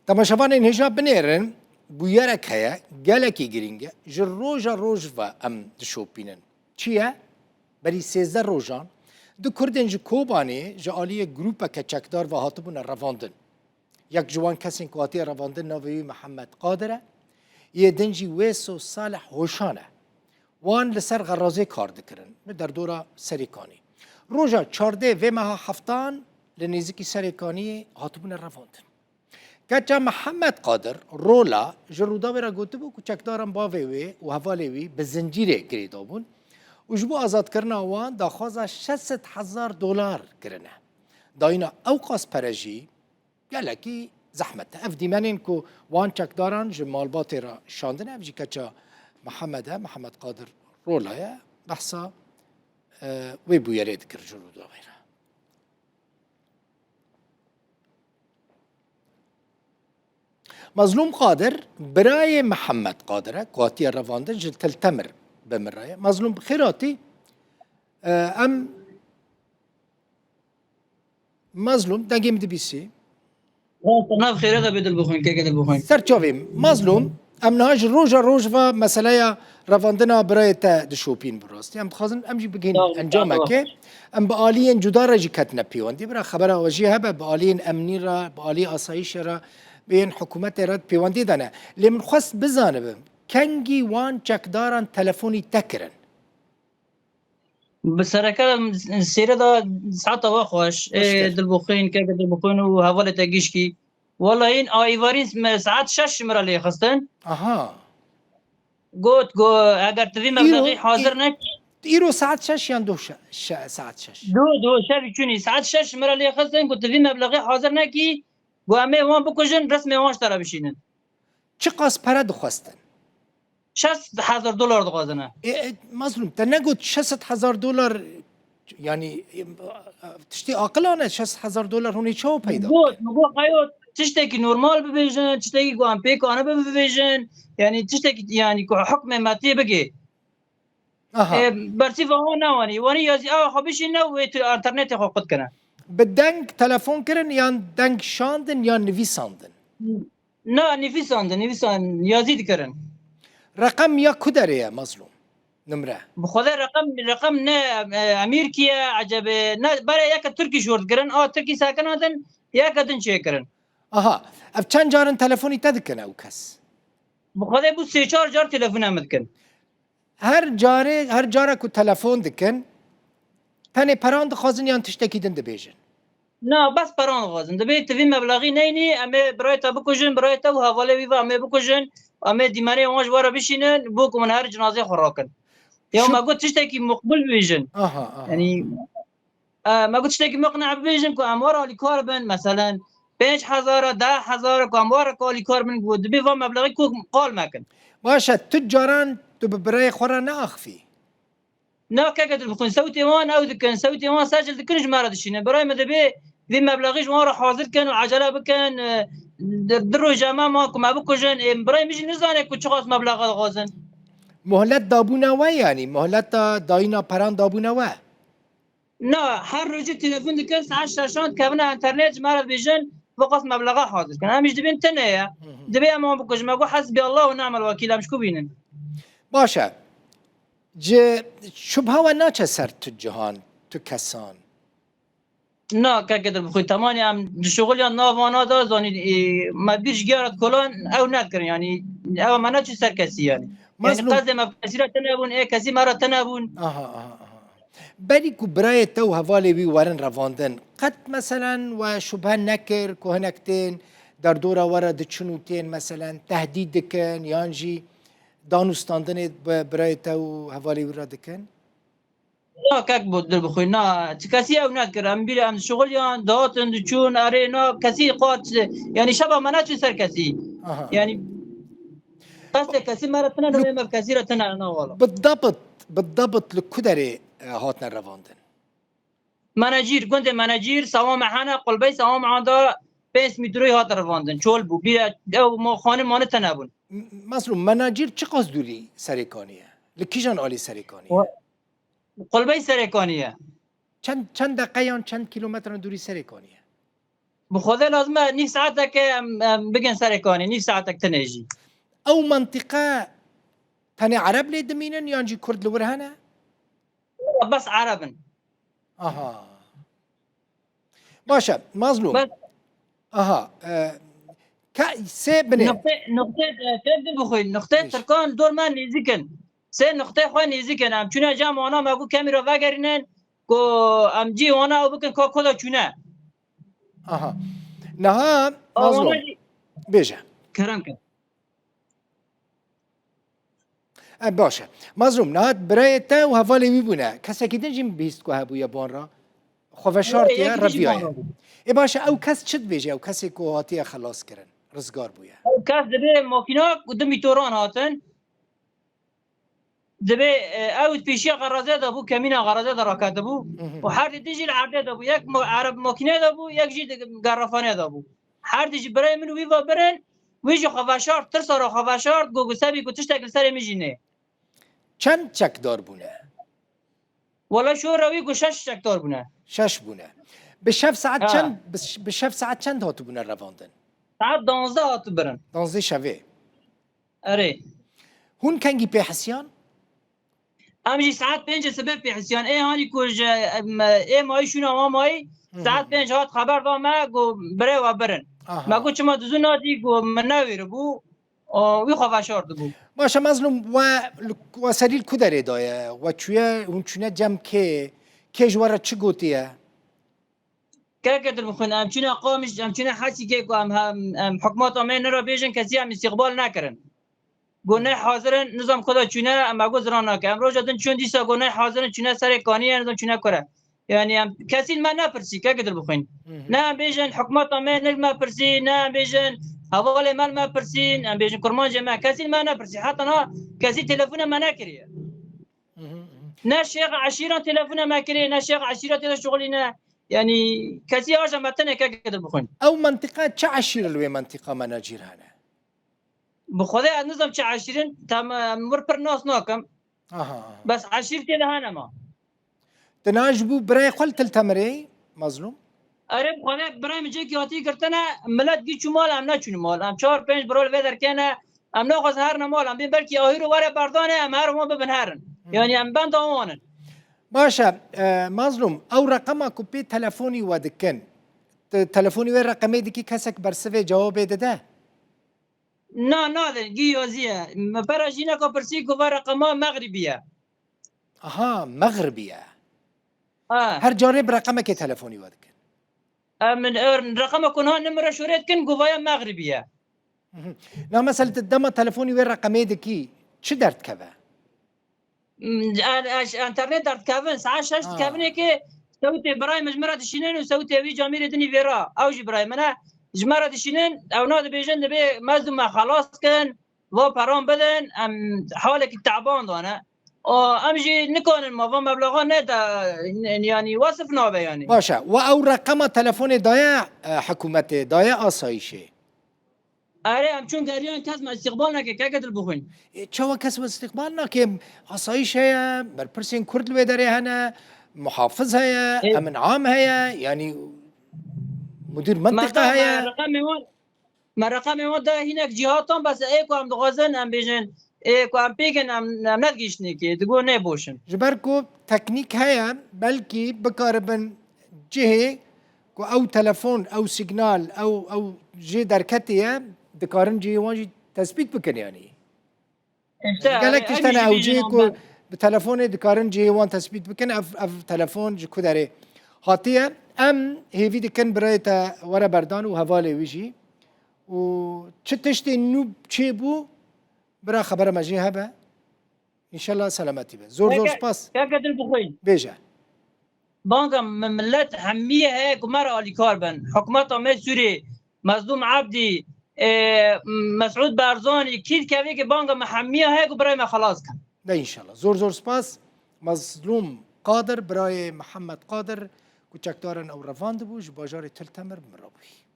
تماشاوان این هجا بنیرن بویرک هیا گلکی گرینگه جر روژ و ام دشوپینن چیه؟ بری 13 روژان دو کردن جو کوبانی جو آلیه گروپا که چکدار و هاتبون رواندن یک جوان کسی که آتی رواندن نوی محمد قادره یه دنجی ویس و صالح هوشانه وان لسر غرازه کار دکرن در دورا سریکانی روژا 14 و ماه هفتان لنیزکی سریکانی هاتبون رواندن کچا محمد قادر رولا جرودا ورا گوته بو چکدارم باوی و حوالی به زنجیره گریدا بون و جبو آزاد کرنا وان داخوازا 600,000 دلار کرنه داینا اوقاس پرجی گلکی زحمت اف دیمنین کو وان چکداران جمالبات را شاندنه اف جی کچا محمد قادر رولا بحثا وی بویره دکر جرودا ورا مظلوم قادر برای محمد قادره قاطی روانده جل تلتمر بمرایه مظلوم خیراتی ام مظلوم دنگیم دی بیسی نه خیره ده بدل بخوین که دل بخوین سرچاویم مظلوم ام نهاج روژ و مسئله رواندنا برای تا دشوپین براستی ام خازن ام جی بگین انجامه که ام با آلین جدا را جی کتنا پیواندی برا خبره واجیه هبه با آلین امنی را با آلی آسایش را بین حکومت رد پیواندی دانه لیمن خواست بزانبم کنگی وان چکداران تلفونی تکرن بسرکه سیره دا ساعت واخوش دل بخوین که دل بخوین و حواله تگیش کی والله این آیوارین ساعت 6 مرالی خستن آها گوت گو اگر توی مبلغی حاضر نک ایرو ساعت 6 یا دو ساعت 6 دو شب چونی ساعت 6 مرالی خستن گو توی مبلغی حاضر نکی گو همه وان بکشن رسم وانش ترا بشینن چه قاس پره دخواستن 60,000 دلار دخوازنه مظلوم تا نگوت 600,000 دلار یعنی تشتی عاقلانه 600,000 دلار هونی چه پیدا گو قیوت تشتکی نورمال ببیجن تشتکی گو هم پیکانه ببیجن یعنی تشتکی یعنی که حکم ماتی بگی برسی وان نوانی وانی یازی خو بشین نو تو اینترنت خو قد کنه به دنگ تلفن کردن یا دنگ شاندن یا نویساندن نه نویسان یازی کردن رقم یا کدره مظلوم نمره بخدا رقم نه امیر کیه عجب نه برای یک ترکی شورت کردن ترکی ساکن هستن یک دن چه کردن اف چند جارن تلفنی تدکنه او کس بخدا بو 3-4 جار تلفن آمد کن هر جاره که تلفن دکن تنه پراند خازن یا تشتکی دنده بیجن نه بس پران خازن دبی توی مبلغی نینی اما برای تا بکشن برای تا حواله وی و اما بکشن اما دیمانه اونش وارا بشینن بو که من هر جنازه خوراکن یا ما گفت تشتکی مقبول بیجن یعنی ما گفت تشتکی مقنع بیجن که اموار علی کار بن مثلا 5,000 10,000 که اموار علی کار بن بود دبی و مبلغی کو قال مکن باشه تجاران تو برای خورا ناخفی نه که قدر بخون صوتي وان او دكن صوتي وان سجل دكنش ما ردشين براي ما دبي ذي مبلغيش وان حاضر كان وعجله بكن درو جماعه ماكم ابوكوجن براي مش نزانه كو خاص مبلغ غازن مهلت دابونه و یعنی مهلت داینا پران دابونه و نه هر روز تلفن دكن ساعه شاشان كابنا انترنت ما بيجن وقت مبلغ حاضر كان هم مش دبين تنه دبي ما ابوكوج ما حسبي الله ونعم الوكيل مش كوبينن باشه شبه و ناچه سر تو جهان تو کسان نه که قدر بخوی تمانی هم شغل یا ناوانا دا زانی ما بیش گیارد کلان او نکرن یعنی او منا چی سر کسی یعنی قصد ما کسی را تنبون کسی ما را تنبون بلی که برای تو حوالی بی ورن رواندن قد مثلا و شبه نکر که هنکتین در دور ورد چنوتین مثلا تهدید دکن یانجی دانستاندن برای تو حوالی را دکن نه که بود در بخوی نه کسی او نکرم بیرم شغل یا داتن چون اره نه کسی قات یعنی شبه منا چی سر کسی یعنی قصد کسی مرا تنه نمیم کسی را تنه نه والا بالضبط لكدري هاتنا رواندن مناجير كنت مناجير سوا معانا قلبي سوا معانا 5 متری هات رواندن چول بو بیا او ما خانه ما نتنبون مثلا مناجير چه قصدوری سرکانیه لکیجان عالی سرکانیه قلبي سرکانیه چند دقیقه یا چند کیلومتر دوری سرکانیه بخدا لازمه نيف ساعتك بقن سركاني نيف ساعتك تنجي او منطقه تاني عرب لي دمينن يانجي كرد لورهنا بس عربا اها باشا مظلوم بس اها سه بنه نقطه تبدل بخوي نقطه ليش تركان دور من نزيكن سه نقطه خو نزيکن ام چونه جام وانا مگو کامیرا وگرینن کو ام جی وانا او بکن کا کلا چونه اها نها وانا مظلوم بيجا کرم کن باشا مظلوم نهات برايتا وهفالي ويبونا كسا كي دنجي بيستكو هابو يابان را خوفشارتيا رفيايا اي باشا او كس چد بيجي او كسي كو هاتيا خلاص كرن رزقار بويا کس دبی ماکینا قدمی توران هاتن دبی اوت پیشی غرازه دابو کمینا غرازه دراکت دابو و هر دیجی العرضه دابو یک عرب ماکینه دابو یک جی گرافانه دابو هر دیجی برای من ویوا برن ویجی خوفشار ترسارا خوفشار گوگو سبی کو تشتکل سر میجینه چند چک دار بونه ولا شو روی گو شش شکتار بونه شش بونه بشف ساعت چند بشف ساعت چند هاتو بونه رواندن ساعت 12 هاتو برن 12 شوه اره هون کنگی پی حسیان امجی ساعت 5 سبب پی حسیان ای هانی کج ای مای شونا ما مای ساعت 5 هات خبر دا ما گو بره و برن ما گو چما دزو ناتی گو منویر بو وی خوفشار بو باشه مظلوم و سریل کدره دایه و چویا اون چونه جم که جواره چه گوتیه که کدر بخون ام چونه قامش ام چونه حسی که هم حکمات آمین نرا بیجن کسی هم استقبال نکرن گونه حاضرن نظام خدا چونه اما گو زران نکه امروز جدن چون دیسا گونه حاضرن چونه سر کانی نظام چونه کره یعنی هم کسی ما نپرسی که کدر بخون نه بیجن حکمات آمین نل ما پرسی نه بیجن حواله مال ما پرسین ام بیجن کرمان جمع کسی ما نپرسی حتی نه کسی تلفن ما نکریه نه شیخ عشیران تلفن ما کریه نه شیخ عشیران تلفن شغلی نه يعني كثير أرجع متنا كذا بخون او منطقه چه عشيره لوي منطقه مناجير هنا بخذها النظام شي 20 تم مر بر ناس ناكم بس 10 كده هنا ما تناجبو براي قلت التمري مظلوم اره بخذها براي مجي كياتي كرتنا ملت جي شمال ام نه چون مال ام 4 5 برول ودر كانه ام ناخذ هر مال ام بلكي اهيرو ورا بردانه ام هر ما ببنهرن يعني ام بند امان باشا مظلوم او رقمك بي تلفوني ودكن تلفوني وين رقمي ديكي كسك برسفي جواب ده نا جي يوزيه براجينا كوبرسي كو رقمه مغربيه مغربيه هر جانب رقمك تلفوني ودكن من رقمك كنها نمره شوريت كن قوايا مغربيه لا مثلا الدم تلفوني وين رقمي ديكي شو درت كذا انترنت درت كافن ساعه شاشت كافن كي سويت براي مجمره دشينين وسويت وي جامير دني فيرا او براي منا جمره دشينين او ناد بيجن بي مازم ما خلاص كان و برام بدن ام حالك تعبان دانا امجي نكون الموضوع مبلغا ندا يعني وصف نوبه يعني باشا او رقم تلفون ضايع حكومتي ضايع اسايشه اره ام چون گریان کس ما استقبال نکه که قدر بخوین چوا کس استقبال نکه اسایش هيا برپرسين كرد الويدري هنا محافظ هيا امن عام هيا يعني مدير منطقه هيا ما رقم ده هناك جهاتهم بس ايكو ام دغازن ام بيجن ايكو ام بيجن ام ندگيشني كي تقول نبوشن جبركو تكنيك هيا بلكي بقاربن جهه او تلفون او سيجنال او جي دركتيه دكارن جي واجي تثبيت بكن يعني قالك تشتنا او جيكو بتلفون دكارن جي وان تثبيت بكن اف تلفون جكو داري هاتيه ام هيفي دكن برايتا ورا بردان وهوالي ويجي و تشتي نوب تشيبو برا خبر ماجي هبه ان شاء الله سلامتي به زور سباس كاكدل بخوين بيجا بانكا ملت حمية هيك ومرأة لكاربن حكومات عمال سوري مظلوم عبدي مسعود بارزاني كيد كافيك بانكا محمية هيك وبراي ما خلاص كان لا ان شاء الله زور سباس مظلوم قادر براي محمد قادر كوچكدارن او رفاند بوش باجار تلتمر مرابوي